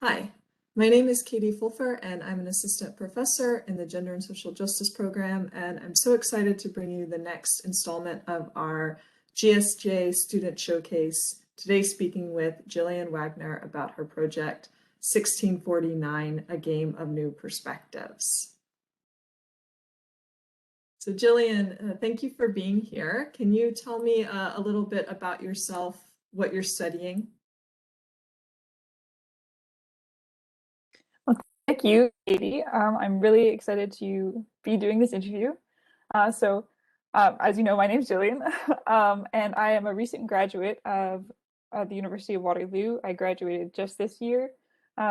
Hi, my name is Katy Fulfer, and I'm an assistant professor in the Gender and Social Justice program, and I'm so excited to bring you the next installment of our GSJ Student Showcase, today speaking with Gillian Wagenaar about her project 1649, A Game of New Perspectives. So Gillian, thank you for being here. Can you tell me a little bit about yourself, what you're studying? Well, thank you, Katie. I'm really excited to be doing this interview. As you know, my name is Gillian, and I am a recent graduate of the University of Waterloo. I graduated just this year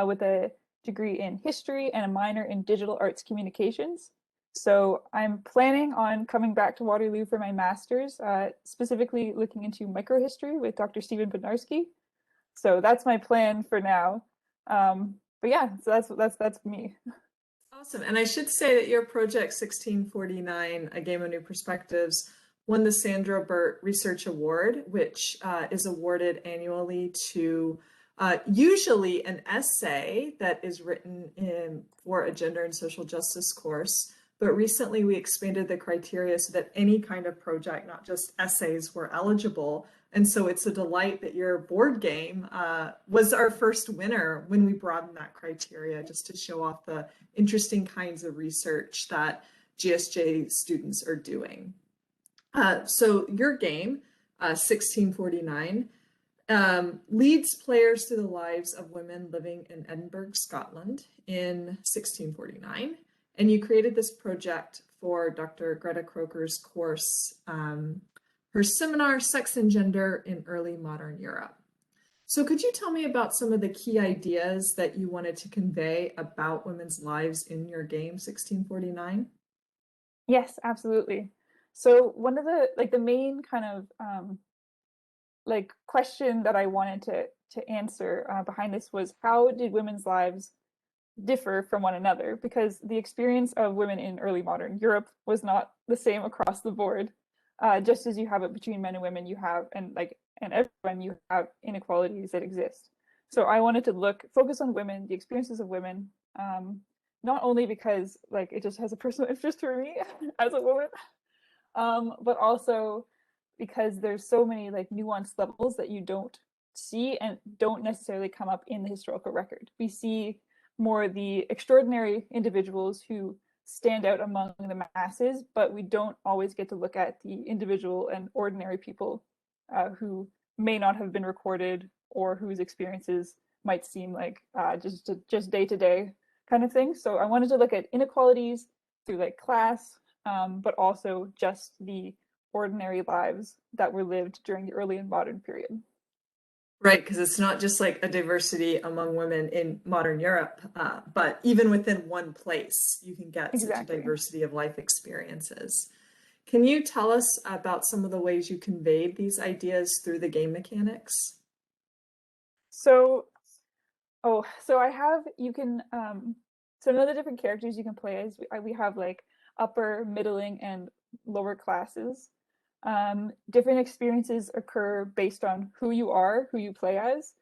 with a degree in history and a minor in digital arts communications. So I'm planning on coming back to Waterloo for my master's, specifically looking into microhistory with Dr. Stephen Bednarski. So that's my plan for now. But yeah, so that's me. Awesome. And I should say that your project 1649, A Game of New Perspectives, won the Sandra Burt Research Award, which is awarded annually to usually an essay that is written for a gender and social justice course. But recently we expanded the criteria so that any kind of project, not just essays, were eligible. And so it's a delight that your board game was our first winner when we broadened that criteria, just to show off the interesting kinds of research that GSJ students are doing. So your game, 1649, leads players through the lives of women living in Edinburgh, Scotland in 1649. And you created this project for Dr. Greta Croker's course, her seminar, Sex and Gender in Early Modern Europe. So could you tell me about some of the key ideas that you wanted to convey about women's lives in your game, 1649? Yes, absolutely. So one of the main kind of question that I wanted to answer behind this was, how did women's lives differ from one another? Because the experience of women in early modern Europe was not the same across the board. Just as you have it between men and women, you have and everyone, you have inequalities that exist. So I wanted to focus on women, the experiences of women, not only because it just has a personal interest for me as a woman, but also because there's so many nuanced levels that you don't see and don't necessarily come up in the historical record. We see more the extraordinary individuals who stand out among the masses, but we don't always get to look at the individual and ordinary people who may not have been recorded, or whose experiences might seem like just day to day kind of thing. So I wanted to look at inequalities through class, but also just the ordinary lives that were lived during the early and modern period. Right, because it's not just like a diversity among women in modern Europe, but even within one place, you can get such a Exactly. diversity of life experiences. Can you tell us about some of the ways you conveyed these ideas through the game mechanics? So, so I have, you can, so none of the different characters you can play as, we have upper, middling, and lower classes. Different experiences occur based on who you are, who you play as.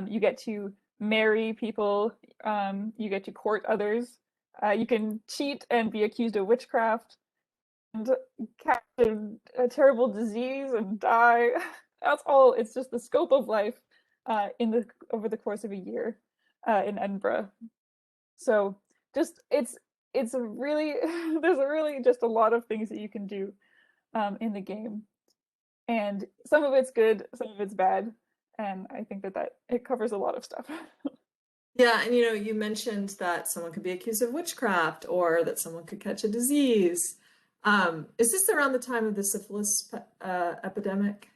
You get to marry people, you get to court others, you can cheat and be accused of witchcraft, and catch a terrible disease and die. That's all. It's just the scope of life in the over the course of a year in Edinburgh. So just it's a really there's a really just a lot of things that you can do in the game, and some of it's good, some of it's bad, and I think that it covers a lot of stuff. Yeah, and you mentioned that someone could be accused of witchcraft or that someone could catch a disease. Is this around the time of the syphilis epidemic?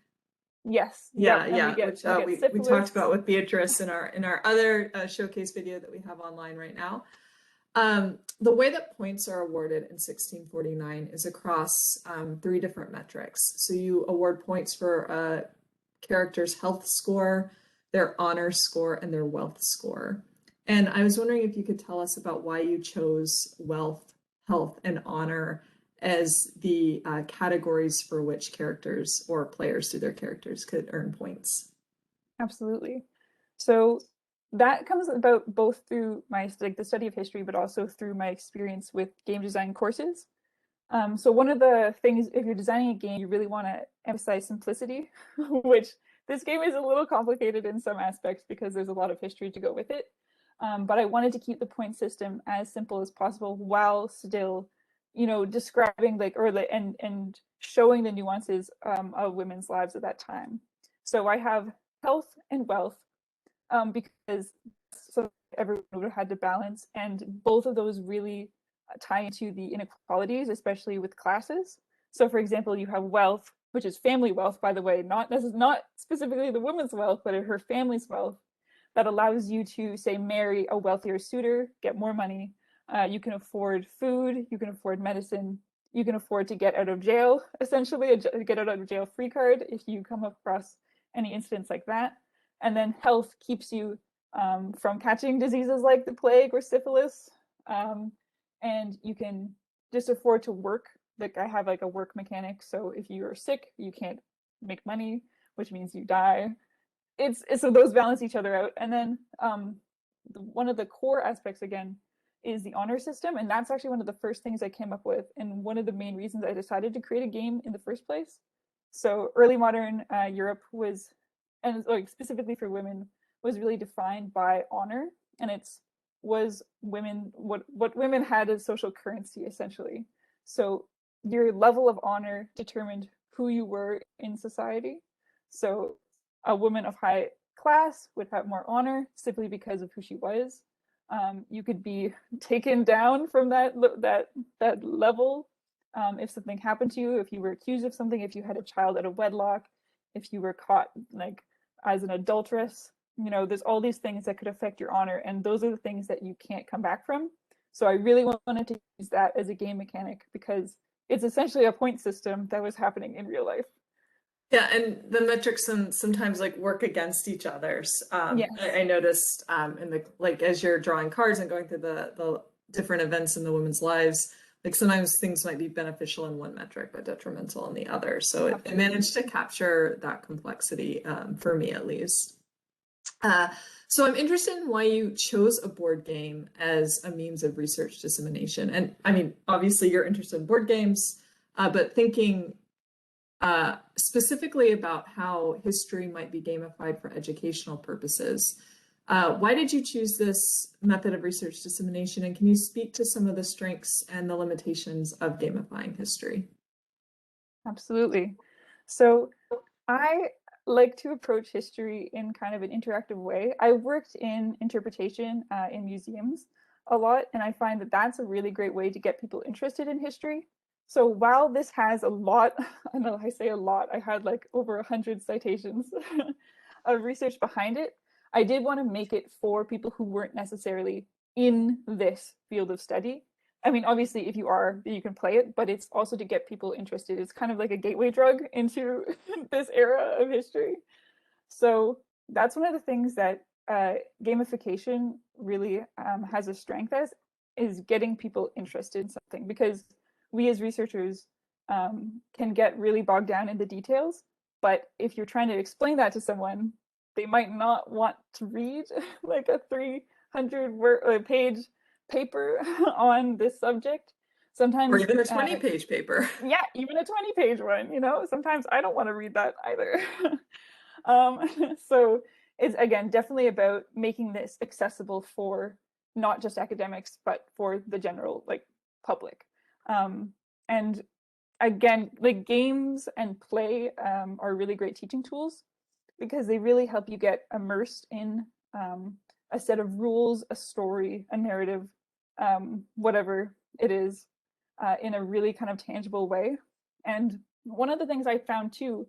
Yes, yep, Yeah, and yeah, which we get we talked syphilis. about with Beatrice in our other showcase video that we have online right now. The way that points are awarded in 1649 is across three different metrics. So you award points for a character's health score, their honor score, and their wealth score. And I was wondering if you could tell us about why you chose wealth, health, and honor as the categories for which characters or players through their characters could earn points. Absolutely. So that comes about both through my the study of history, but also through my experience with game design courses. So one of the things, if you're designing a game, you really want to emphasize simplicity, which this game is a little complicated in some aspects because there's a lot of history to go with it. But I wanted to keep the point system as simple as possible while still, describing and showing the nuances of women's lives at that time. So I have health and wealth because so everyone would have had to balance, and both of those really tie into the inequalities, especially with classes. So, for example, you have wealth, which is family wealth, by the way, this is not specifically the woman's wealth, but her family's wealth, that allows you to, say, marry a wealthier suitor, get more money. You can afford food, you can afford medicine, you can afford to get out of jail, essentially, a get out of jail free card if you come across any incidents like that. And then health keeps you from catching diseases like the plague or syphilis. And you can just afford to work. Like I have like a work mechanic. So if you're sick, you can't make money, which means you die. So those balance each other out. And then one of the core aspects again is the honor system. And that's actually one of the first things I came up with. And one of the main reasons I decided to create a game in the first place. So early modern Europe was, and like specifically for women, was really defined by honor. And was women, what women had as social currency, essentially. So your level of honor determined who you were in society. So a woman of high class would have more honor simply because of who she was. You could be taken down from that level if something happened to you, if you were accused of something, if you had a child out of wedlock, if you were caught like as an adulteress. There's all these things that could affect your honor, and those are the things that you can't come back from. So I really wanted to use that as a game mechanic because it's essentially a point system that was happening in real life. Yeah, and the metrics sometimes like work against each other. Yes. I noticed in the like as you're drawing cards and going through the different events in the women's lives, like sometimes things might be beneficial in one metric but detrimental in the other. So it managed to capture that complexity for me at least. So I'm interested in why you chose a board game as a means of research dissemination. And I mean, obviously you're interested in board games, but thinking specifically about how history might be gamified for educational purposes. Why did you choose this method of research dissemination? And can you speak to some of the strengths and the limitations of gamifying history? Absolutely. So I like to approach history in kind of an interactive way. I worked in interpretation in museums a lot, and I find that that's a really great way to get people interested in history. So while this has a lot, I know I say a lot, I had like over 100 citations of research behind it, I did want to make it for people who weren't necessarily in this field of study. I mean, obviously, if you are, you can play it, but it's also to get people interested. It's kind of like a gateway drug into this era of history. So that's one of the things that gamification really has a strength as, is getting people interested in something, because we as researchers can get really bogged down in the details. But if you're trying to explain that to someone, they might not want to read like a 300-page paper on this subject. Sometimes, or even a 20-page paper. Yeah, even a 20-page one. Sometimes I don't want to read that either. So it's, again, definitely about making this accessible for not just academics, but for the general public. And again, like games and play are really great teaching tools because they really help you get immersed in a set of rules, a story, a narrative, whatever it is, in a really kind of tangible way. And one of the things I found too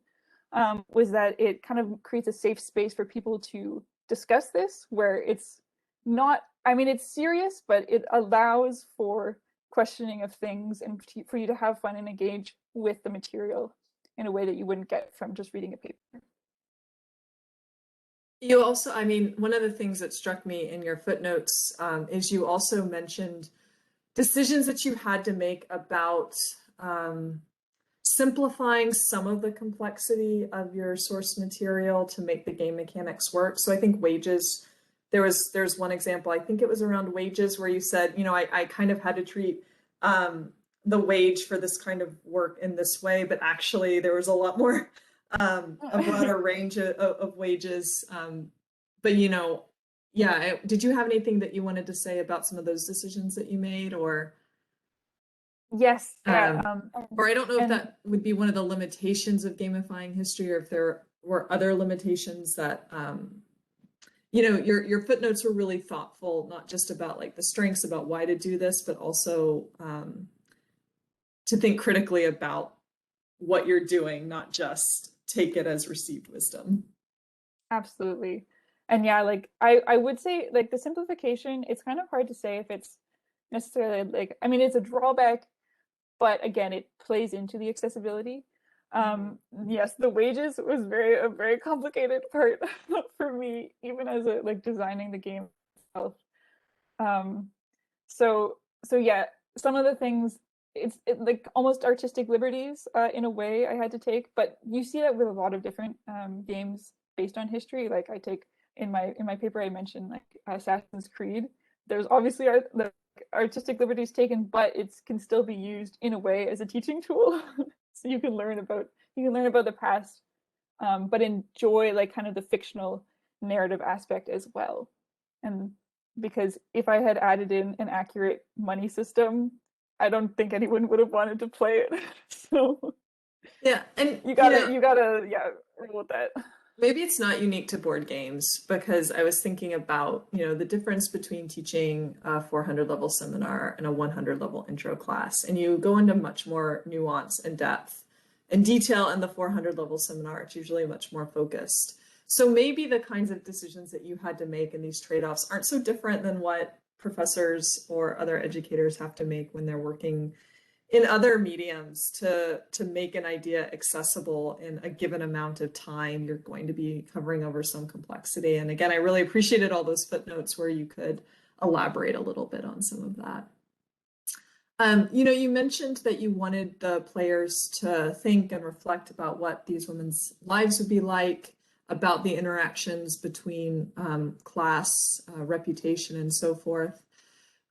was that it kind of creates a safe space for people to discuss this, where it's not, I mean, it's serious, but it allows for questioning of things and for you to have fun and engage with the material in a way that you wouldn't get from just reading a paper. You also, I mean, one of the things that struck me in your footnotes is you also mentioned decisions that you had to make about simplifying some of the complexity of your source material to make the game mechanics work. So I think wages there's one example, I think it was around wages, where you said, you know, I kind of had to treat the wage for this kind of work in this way, but actually there was a lot more a broader range of wages. But you know, yeah, did you have anything that you wanted to say about some of those decisions that you made, Yes, yeah, or I don't know if and that would be one of the limitations of gamifying history, or if there were other limitations that, you know, your footnotes were really thoughtful, not just about like the strengths about why to do this, but also to think critically about what you're doing, not just take it as received wisdom. absolutely. And yeah, like I would say like the simplification, it's kind of hard to say if it's necessarily like, I mean, it's a drawback, but again, it plays into the accessibility. Yes, the wages was a very complicated part for me, even as a like designing the game itself. Um, so yeah, some of the things like almost artistic liberties in a way I had to take, but you see that with a lot of different games based on history. Like I take in my paper I mentioned like Assassin's Creed. There's obviously the artistic liberties taken, but it can still be used in a way as a teaching tool. So you can learn about the past, but enjoy like kind of the fictional narrative aspect as well. And because if I had added in an accurate money system, I don't think anyone would have wanted to play it. So Yeah, and you gotta yeah, roll with that. maybe it's not unique to board games, because I was thinking about, you know, the difference between teaching a 400 level seminar and a 100 level intro class. And you go into much more nuance and depth and detail in the 400 level seminar. It's usually much more focused. So maybe the kinds of decisions that you had to make in these trade-offs aren't so different than what professors or other educators have to make when they're working in other mediums to make an idea accessible in a given amount of time. You're going to be covering over some complexity. And again, I really appreciated all those footnotes where you could elaborate a little bit on some of that. You know, you mentioned that you wanted the players to think and reflect about what these women's lives would be like, about the interactions between class, reputation, and so forth.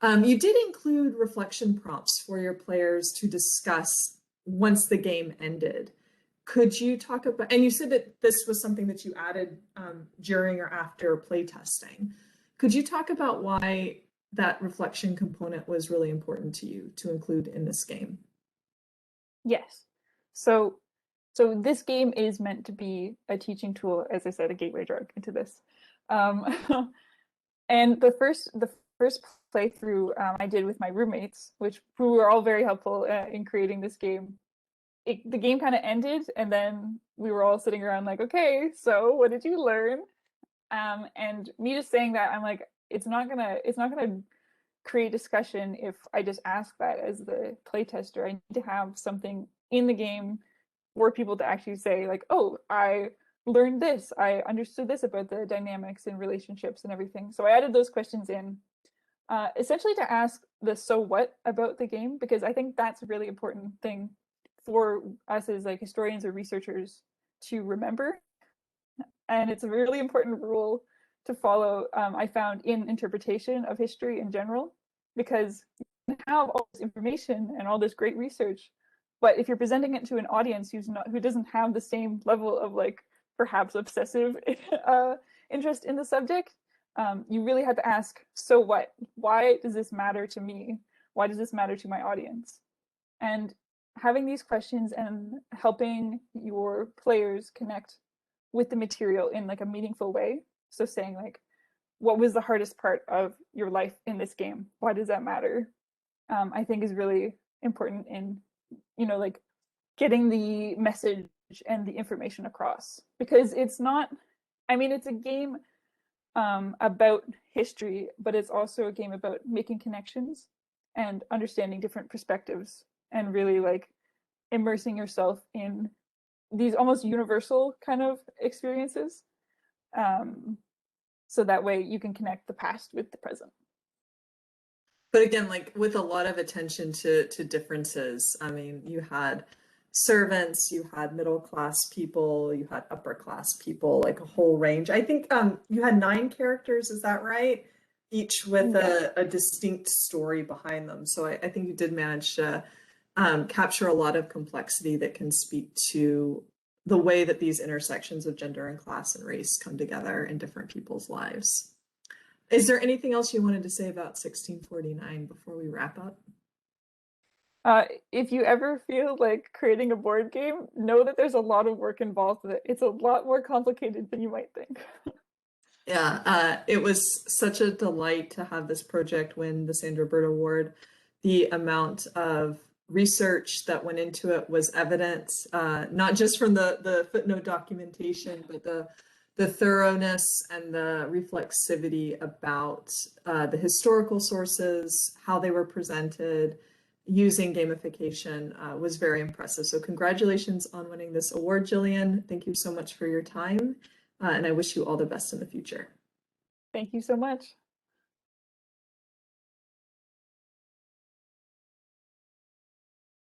You did include reflection prompts for your players to discuss once the game ended. Could you talk about, and you said that this was something that you added during or after playtesting. Could you talk about why that reflection component was really important to you to include in this game? Yes. So this game is meant to be a teaching tool, as I said, a gateway drug into this. Um, and the first playthrough I did with my roommates, who were all very helpful in creating this game. The game kind of ended, and then we were all sitting around like, okay, so what did you learn? And me just saying that, I'm like, it's not gonna create discussion if I just ask that as the playtester. I need to have something in the game for people to actually say like, oh, I learned this, I understood this about the dynamics and relationships and everything. So I added those questions in, essentially to ask the so what about the game, because I think that's a really important thing for us as like historians or researchers to remember. And it's a really important rule to follow, I found, in interpretation of history in general, because you have all this information and all this great research, but if you're presenting it to an audience who doesn't have the same level of like perhaps obsessive interest in the subject, you really have to ask, so what? Why does this matter to me? Why does this matter to my audience? And having these questions and helping your players connect with the material in like a meaningful way. So saying like, what was the hardest part of your life in this game? Why does that matter? I think is really important in, you know, like getting the message and the information across, because it's not, I mean, it's a game about history, but it's also a game about making connections and understanding different perspectives and really like immersing yourself in these almost universal kind of experiences, um, so that way you can connect the past with the present. But again, like with a lot of attention to differences. I mean, you had servants, you had middle class people, you had upper class people, like a whole range. I think you had 9 characters, is that right? Each with Yes. a distinct story behind them. So I think you did manage to capture a lot of complexity that can speak to the way that these intersections of gender and class and race come together in different people's lives. Is there anything else you wanted to say about 1649 before we wrap up? If you ever feel like creating a board game, know that there's a lot of work involved with it. It's a lot more complicated than you might think. Yeah, it was such a delight to have this project win the Sandra Burt Award. The amount of research that went into it was evident, not just from the footnote documentation, but the thoroughness and the reflexivity about the historical sources, how they were presented, using gamification was very impressive. So congratulations on winning this award, Gillian. Thank you so much for your time. And I wish you all the best in the future. Thank you so much.